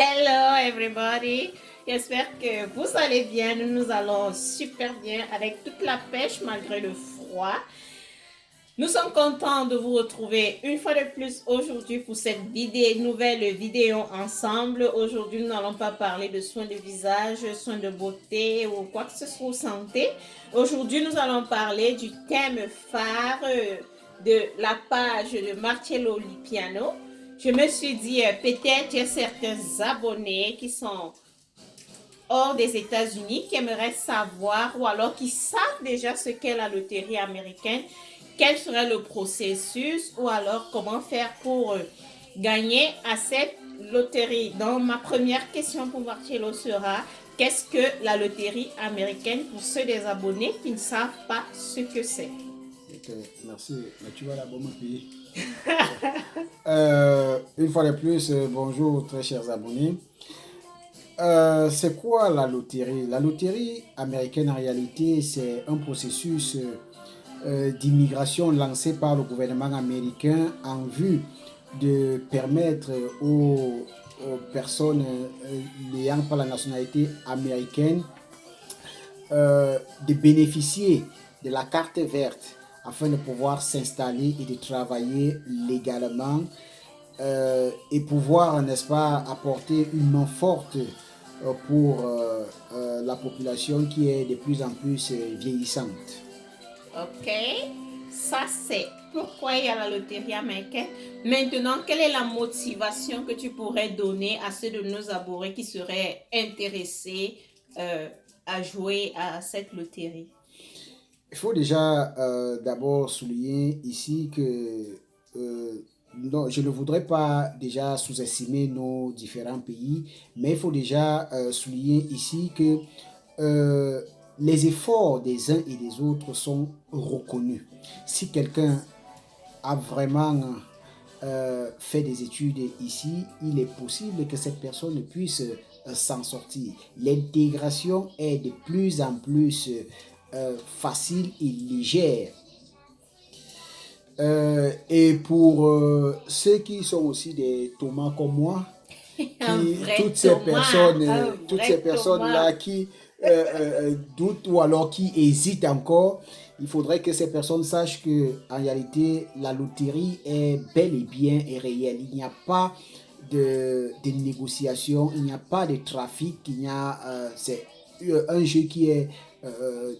Hello everybody. J'espère que vous allez bien. Nous allons super bien avec toute la pêche malgré le froid. Nous sommes contents de vous retrouver une fois de plus aujourd'hui pour cette nouvelle vidéo ensemble. Aujourd'hui, nous n'allons pas parler de soins de visage, soins de beauté ou quoi que ce soit de santé. Aujourd'hui, nous allons parler du thème phare de la page de Marcello Lipiano. Je me suis dit, peut-être il y a certains abonnés qui sont hors des États-Unis qui aimeraient savoir ou alors qui savent déjà ce qu'est la loterie américaine, quel serait le processus ou alors comment faire pour gagner à cette loterie. Donc, ma première question pour Marcello sera, qu'est-ce que la loterie américaine pour ceux des abonnés qui ne savent pas ce que c'est? Ok, merci. Mais tu vas la bonne pays. Une fois de plus, bonjour très chers abonnés. C'est quoi la loterie? La loterie américaine en réalité c'est un processus d'immigration lancé par le gouvernement américain en vue de permettre aux personnes n'ayant pas la nationalité américaine de bénéficier de la carte verte afin de pouvoir s'installer et de travailler légalement et pouvoir, n'est-ce pas, apporter une main forte pour la population qui est de plus en plus vieillissante. Ok, ça c'est pourquoi il y a la loterie américaine. Maintenant, quelle est la motivation que tu pourrais donner à ceux de nos abonnés qui seraient intéressés à jouer à cette loterie? Il faut déjà d'abord souligner ici que non, je ne voudrais pas déjà sous-estimer nos différents pays, mais il faut déjà souligner ici que euh, les efforts des uns et des autres sont reconnus. Si quelqu'un a vraiment fait des études ici, il est possible que cette personne puisse s'en sortir. L'intégration est de plus en plus facile et légère. Et pour ceux qui sont aussi des Thomas comme moi, Un qui, vrai Thomas, un toutes ces vrai Thomas. personnes-là qui doutent ou alors qui hésitent encore, il faudrait que ces personnes sachent que en réalité, la loterie est bel et bien et réelle. Il n'y a pas de négociation, il n'y a pas de trafic, c'est un jeu qui est,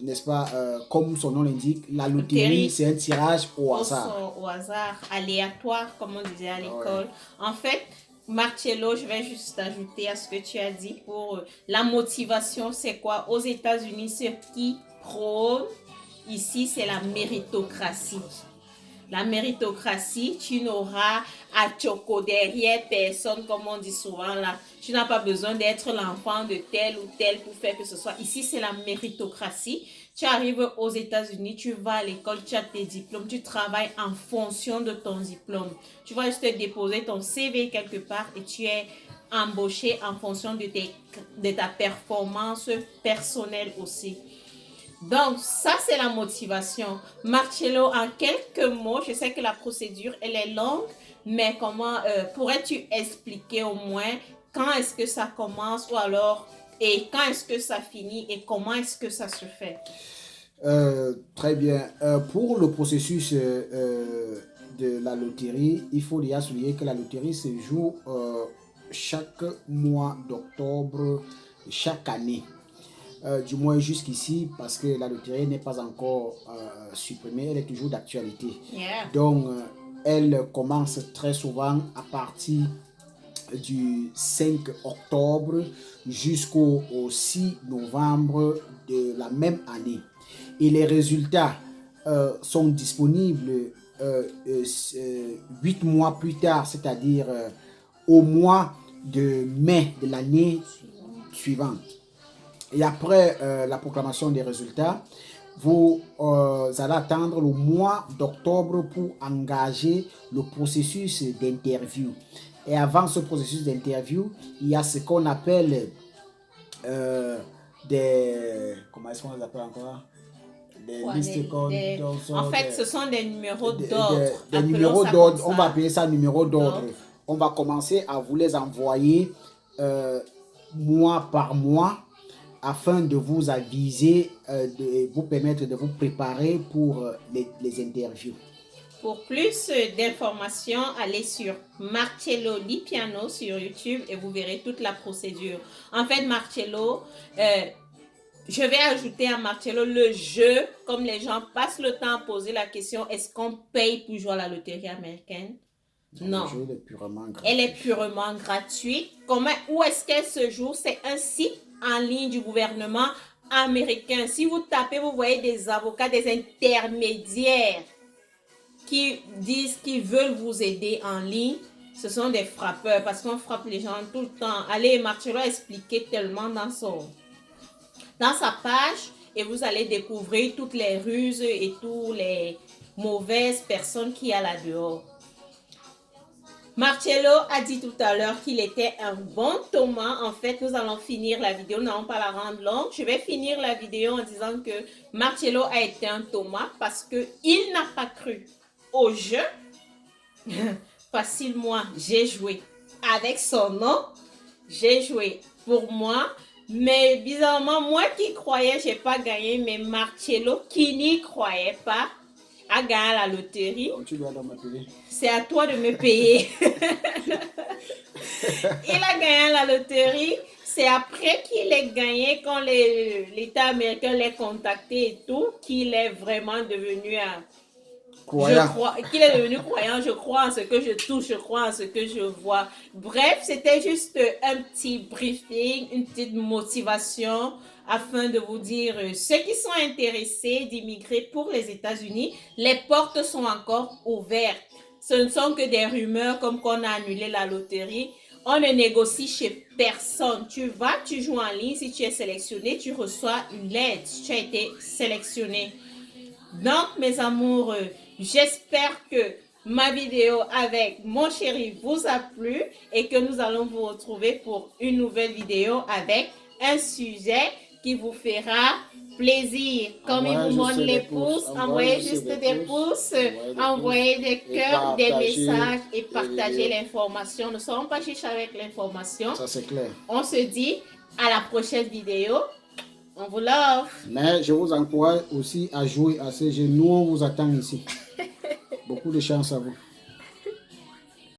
n'est-ce pas, comme son nom l'indique, la loterie, Loterie c'est un tirage au hasard. au hasard, aléatoire, comme on disait à Ouais. l'école. En fait, Marcello, je vais juste ajouter à ce que tu as dit pour la motivation, c'est quoi? Aux États-Unis, ce qui prône ici, c'est la méritocratie. La méritocratie, tu n'auras à choco derrière personne, comme on dit souvent là. Tu n'as pas besoin d'être l'enfant de tel ou tel pour faire que ce soit. Ici, c'est la méritocratie. Tu arrives aux États-Unis, tu vas à l'école, tu as tes diplômes, tu travailles en fonction de ton diplôme. Tu vas juste déposer ton CV quelque part et tu es embauché en fonction de ta performance personnelle aussi. Donc, ça, c'est la motivation. Marcello, en quelques mots, je sais que la procédure, elle est longue, mais comment pourrais-tu expliquer au moins quand est-ce que ça commence ou alors et quand est-ce que ça finit et comment est-ce que ça se fait? Très bien. Pour le processus de la loterie, il faut déjà souligner que la loterie se joue chaque mois d'octobre, chaque année. Du moins jusqu'ici, parce que la loterie n'est pas encore supprimée, elle est toujours d'actualité. Yeah. Donc, elle commence très souvent à partir du 5 octobre jusqu'au 6 novembre de la même année. Et les résultats sont disponibles 8 mois plus tard, c'est-à-dire au mois de mai de l'année suivante. Et après la proclamation des résultats, vous allez attendre le mois d'octobre pour engager le processus d'interview. Et avant ce processus d'interview, il y a ce qu'on appelle des... Comment est-ce qu'on les appelle encore? Des listes En fait, ce sont des numéros d'ordre. des numéros d'ordre. On va appeler ça numéro d'ordre. On va commencer à vous les envoyer mois par mois afin de vous aviser, de vous permettre de vous préparer pour les interviews. Pour plus d'informations, allez sur Marcello Lipiano sur YouTube et vous verrez toute la procédure. En fait, Marcello, je vais ajouter à Marcello le jeu, comme les gens passent le temps à poser la question, est-ce qu'on paye pour jouer à la loterie américaine? Non. Le jeu est purement gratuit. Elle est purement gratuite. Où est-ce qu'elle se joue? C'est un site en ligne du gouvernement américain. Si vous tapez, vous voyez des avocats, des intermédiaires qui disent qu'ils veulent vous aider en ligne. Ce sont des frappeurs parce qu'on frappe les gens tout le temps. Allez, Marcello a expliqué tellement dans sa page et vous allez découvrir toutes les ruses et toutes les mauvaises personnes qu'il y a là-dehors. Marcello a dit tout à l'heure qu'il était un bon Thomas. En fait, nous allons finir la vidéo. Nous n'allons pas la rendre longue. Je vais finir la vidéo en disant que Marcello a été un Thomas parce qu'il n'a pas cru au jeu. Facile, moi, j'ai joué avec son nom. J'ai joué pour moi. Mais bizarrement, moi qui croyais, je n'ai pas gagné. Mais Marcello, qui n'y croyait pas, a gagné la loterie. Donc, tu dois me payer. C'est à toi de me payer. Il a gagné la loterie. C'est après qu'il ait gagné, quand l'État américain l'a contacté et tout, qu'il est vraiment devenu croyant. Qu'il est devenu croyant. Je crois en ce que je touche, je crois en ce que je vois. Bref, c'était juste un petit briefing, une petite motivation afin de vous dire, ceux qui sont intéressés d'immigrer pour les États-Unis, les portes sont encore ouvertes. Ce ne sont que des rumeurs comme qu'on a annulé la loterie. On ne négocie chez personne. Tu vas, tu joues en ligne. Si tu es sélectionné, tu reçois une lettre. Si tu as été sélectionné. Donc, mes amours, j'espère que ma vidéo avec mon chéri vous a plu et que nous allons vous retrouver pour une nouvelle vidéo avec un sujet qui vous fera plaisir. Comme il vous montre les pouces, envoyez juste des pouces, envoyez des cœurs, des messages et partagez l'information. Ne serons pas chiches avec l'information. Ça, c'est clair. On se dit à la prochaine vidéo. On vous love. Mais je vous encourage aussi à jouer à ces jeux. Nous, on vous attend ici. Beaucoup de chance à vous.